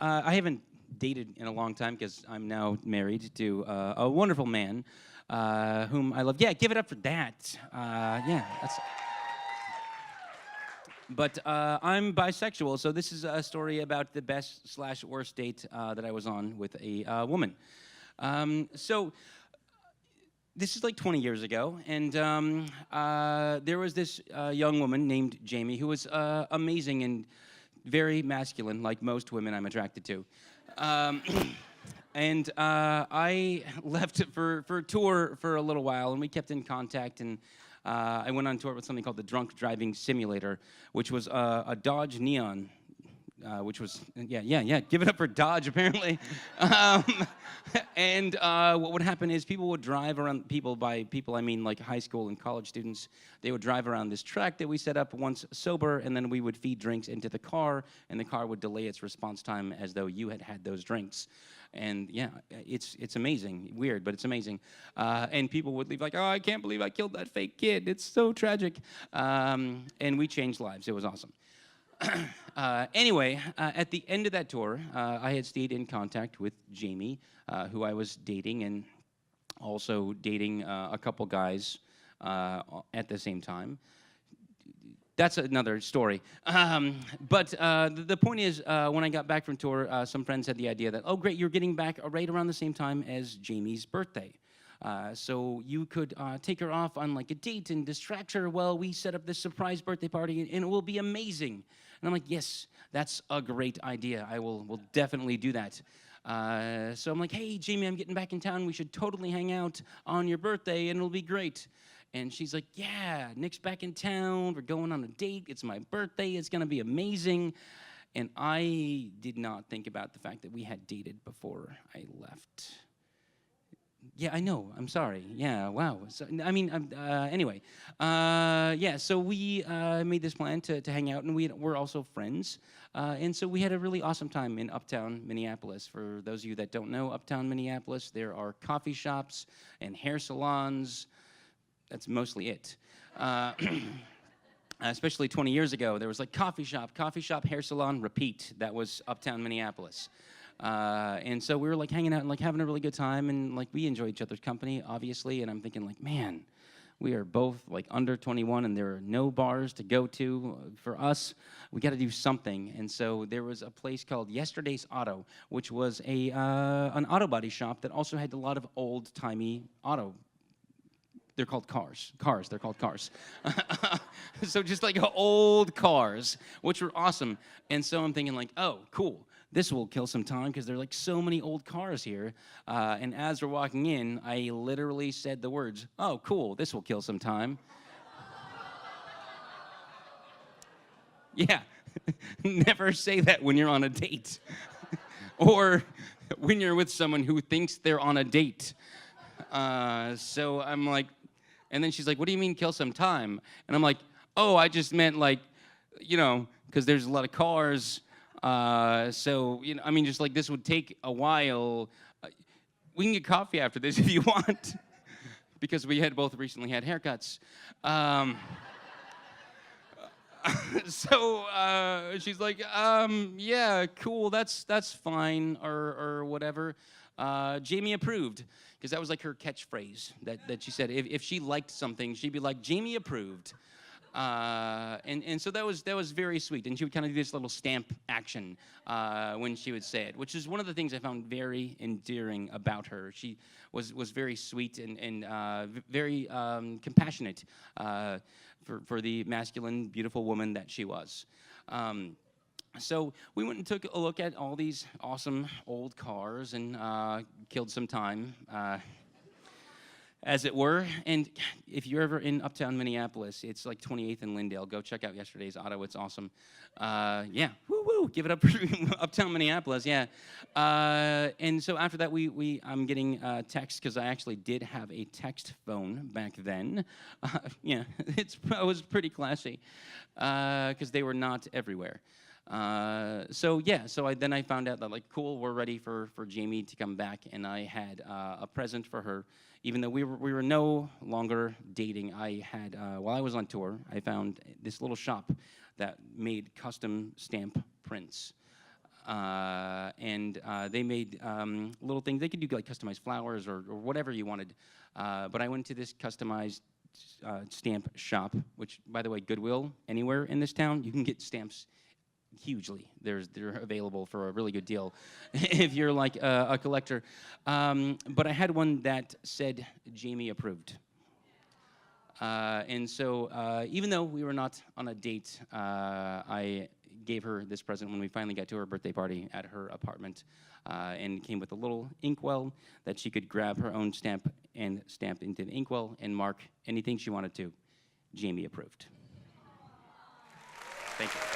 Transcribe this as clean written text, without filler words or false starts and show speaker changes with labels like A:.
A: I haven't dated in a long time because I'm now married to a wonderful man whom I love. Yeah, give it up for that. Yeah, that's. But I'm bisexual, so this is a story about the best/worst date that I was on with a woman. So this is like 20 years ago, and there was this young woman named Jamie who was amazing and very masculine, like most women I'm attracted to. Um, and I left for a tour for a little while, and we kept in contact, and I went on tour with something called the Drunk Driving Simulator, which was a Dodge Neon, which was, yeah, give it up for Dodge, apparently. And what would happen is people would drive around, by people I mean like high school and college students. They would drive around this track that we set up once sober, and then we would feed drinks into the car, and the car would delay its response time as though you had had those drinks. And yeah, it's amazing. Weird, but it's amazing. And people would leave like, oh, I can't believe I killed that fake kid. It's so tragic. And we changed lives. It was awesome. Anyway, at the end of that tour, I had stayed in contact with Jamie, who I was dating, and also dating a couple guys at the same time. That's another story. But the point is, when I got back from tour, some friends had the idea that, oh, great, you're getting back right around the same time as Jamie's birthday. So you could take her off on like a date and distract her while we set up this surprise birthday party, and it will be amazing. And I'm like, yes, that's a great idea. I will definitely do that. So I'm like, hey, Jamie, I'm getting back in town. We should totally hang out on your birthday, and it'll be great. And she's like, yeah, Nick's back in town. We're going on a date. It's my birthday. It's going to be amazing. And I did not think about the fact that we had dated before I left. Yeah, I know. I'm sorry. Yeah, wow. So, I mean, anyway. Yeah, so we made this plan to hang out, and we're also friends. And so we had a really awesome time in Uptown Minneapolis. For those of you that don't know Uptown Minneapolis, there are coffee shops and hair salons. That's mostly it. Especially 20 years ago, there was like coffee shop, hair salon, repeat. That was Uptown Minneapolis. And so we were like hanging out and like having a really good time, and like we enjoy each other's company, obviously. And I'm thinking like, man, we are both like under 21, and there are no bars to go to for us. We got to do something. And so there was a place called Yesterday's Auto, which was an auto body shop that also had a lot of old-timey auto. They're called cars. They're called cars. So just like old cars, which were awesome. And so I'm thinking like, oh, cool. This will kill some time because there are like so many old cars here. And as we're walking in, I literally said the words, oh, cool, this will kill some time. Yeah, never say that when you're on a date. Or when you're with someone who thinks they're on a date. So I'm like, and then she's like, what do you mean kill some time? And I'm like, oh, I just meant like, you know, because there's a lot of cars. So, you know, I mean, just like this would take a while. We can get coffee after this if you want, because we had both recently had haircuts. So she's like, yeah, cool, that's fine, or whatever. Jamie approved, because that was like her catchphrase that she said. If she liked something, she'd be like, Jamie approved. And so that was very sweet. And she would kind of do this little stamp action when she would say it, which is one of the things I found very endearing about her. She was very sweet and very compassionate for the masculine, beautiful woman that she was. So we went and took a look at all these awesome old cars and killed some time, as it were. And if you're ever in Uptown Minneapolis, it's like 28th and Lyndale. Go check out Yesterday's Auto. It's awesome. Yeah, woo-woo, give it up for Uptown Minneapolis, yeah. And so after that, I'm getting texts, because I actually did have a text phone back then. Yeah, it was pretty classy, because they were not everywhere. So then I found out that like, cool, we're ready for Jamie to come back, and I had a present for her. Even though we were no longer dating, I had, while I was on tour, I found this little shop that made custom stamp prints. and they made little things. They could do like customized flowers or whatever you wanted. But I went to this customized stamp shop, which, by the way, Goodwill, anywhere in this town, you can get stamps hugely. They're available for a really good deal if you're like a collector. But I had one that said Jamie approved. And so even though we were not on a date, I gave her this present when we finally got to her birthday party at her apartment, and came with a little inkwell that she could grab her own stamp and stamp into the inkwell and mark anything she wanted to. Jamie approved. Thank you.